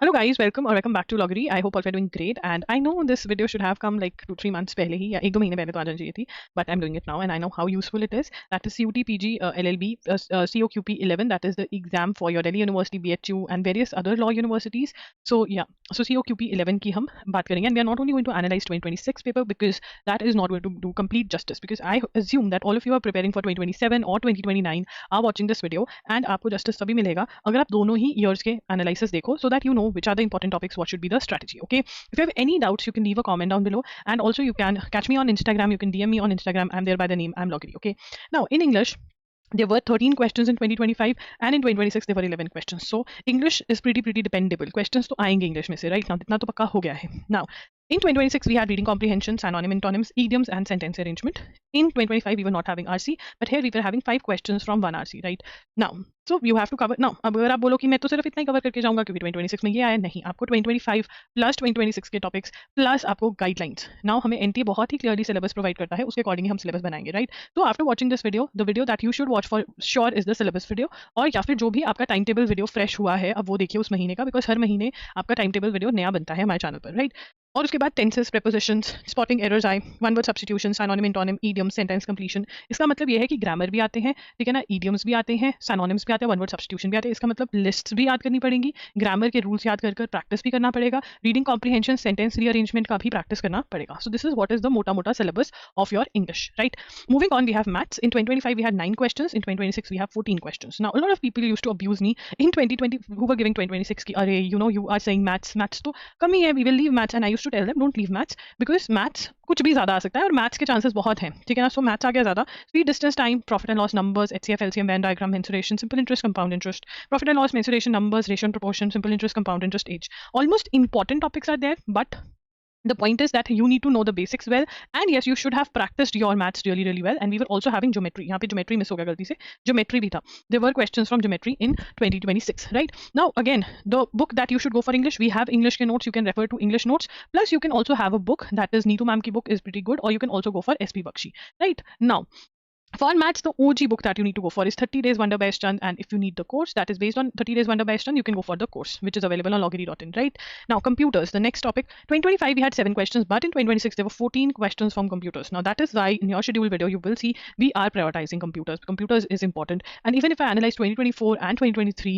Hello guys, welcome back to Loggery. I hope all are doing great. And I know this video should have come like 2-3 months पहले ही या 1-2 महीने पहले तो आ जानी चाहिए थी. But I'm doing it now, and I know how useful it is. That is CUT PG LLB COQP 11. That is the exam for your Delhi University, BHU, and various other law universities. So yeah, so COQP 11 की हम बात करेंगे, and we are not only going to analyze 2026 paper because that is not going to do complete justice. Because I assume that all of you are preparing for 2027 or 2029 are watching this video, and आपको justice तभी मिलेगा अगर आप दोनों ही years के analysis देखो, so that you know which are the important topics, what should be the strategy. Okay, if you have any doubts, you can leave a comment down below, and also you can catch me on Instagram. You can DM me on Instagram. I'm there by the name I'm Loggery. Okay, now in English there were 13 questions in 2025, and in 2026 there were 11 questions. So English is pretty dependable. Questions तो आएंगे English में से, right? Now इतना तो पक्का हो गया है. Now in 2026 we had reading comprehension, synonym, antonyms, idioms, and sentence arrangement. In 2025 we were not having RC, but here we were having 5 questions from 1 RC, right? Now so you have to cover. Now अब अगर आप बोलो कि मैं तो सिर्फ इतना ही cover करके जाऊंगा क्योंकि 2026 में ये आया, नहीं, आपको 2025 प्लस 2026 के टॉपिक्स प्लस आपको गाइडलाइंस. नाउ हमें एनटीए बहुत ही क्लियरली सिलेबस प्रोवाइड करता है, उसके अकॉर्डिंग हम सिलेबस बनाएंगे, राइट? तो after watching this video, the video that you should watch for sure is the syllabus video, और या फिर जो भी आपका टाइम टेबल वीडियो फ्रेश हुआ है अब वो देखिए उस महीने का, बिकॉज हर महीने आपका टाइम टेबल वीडियो नया बनता है हमारे चैनल पर, राइट? और उसके बाद टेंसेस, प्रेपोजिशंस, स्पॉटिंग एरर्स आए, one word substitution, synonym, antonym, idiom, sentence completion. इसका मतलब ये है कि ग्रामर भी आते हैं, ठीक है ना, ईडियम्स भी आते हैं, सिनोनिम्स भी आते हैं, वन वर्ड सब्स्टिट्यूशन भी आते हैं. इसका मतलब लिस्ट्स भी याद करनी पड़ेगी, ग्रामर के रूल्स याद कर प्रैक्टिस भी करना पड़ेगा, रीडिंग कॉम्प्रीहेंशन, सेंटेंस रीअरेंजमेंट का भी प्रैक्टिस करना पड़ेगा. So this is what is the मोटा syllabus of your English, right? Moving on, we have maths. In 2025 we had 9 questions, in 2026 we have 14 questions. Now a lot of people used to abuse me in 2020 who were giving 2026 ki arey, you are saying maths to कम ही है, we will leave maths. And I used to tell them don't leave maths because maths कुछ भी ज्यादा आ सकता है और maths के chances बहुत हैं, ठीक है ना? सो मैथ्स आ गया ज्यादा. Speed, distance, time, profit and loss, numbers, HCF, LCM, Venn diagram, mensuration, simple interest, compound interest, profit and loss, mensuration, numbers, ratio and proportion, simple interest, compound interest, age. Almost important topics are there, but the point is that you need to know the basics well, and yes, you should have practiced your maths really well. And we were also having geometry. यहाँ पे geometry miss हो गया गलती से, geometry भी था. There were questions from geometry in 2026, right? Now again, the book that you should go for English, we have English के notes, you can refer to English notes, plus you can also have a book that is Neetu ma'am की book is pretty good, or you can also go for SP Bakshi, right? Now for maths, the OG book that you need to go for is 30 Days Wonder by Eschand, and if you need the course that is based on 30 Days Wonder by Eschand, you can go for the course which is available on loggery.in, right? Now computers, the next topic. 2025 we had 7 questions, but in 2026 there were 14 questions from computers. Now that is why in your schedule video you will see we are prioritizing computers. Computers is important, and even if I analyze 2024 and 2023,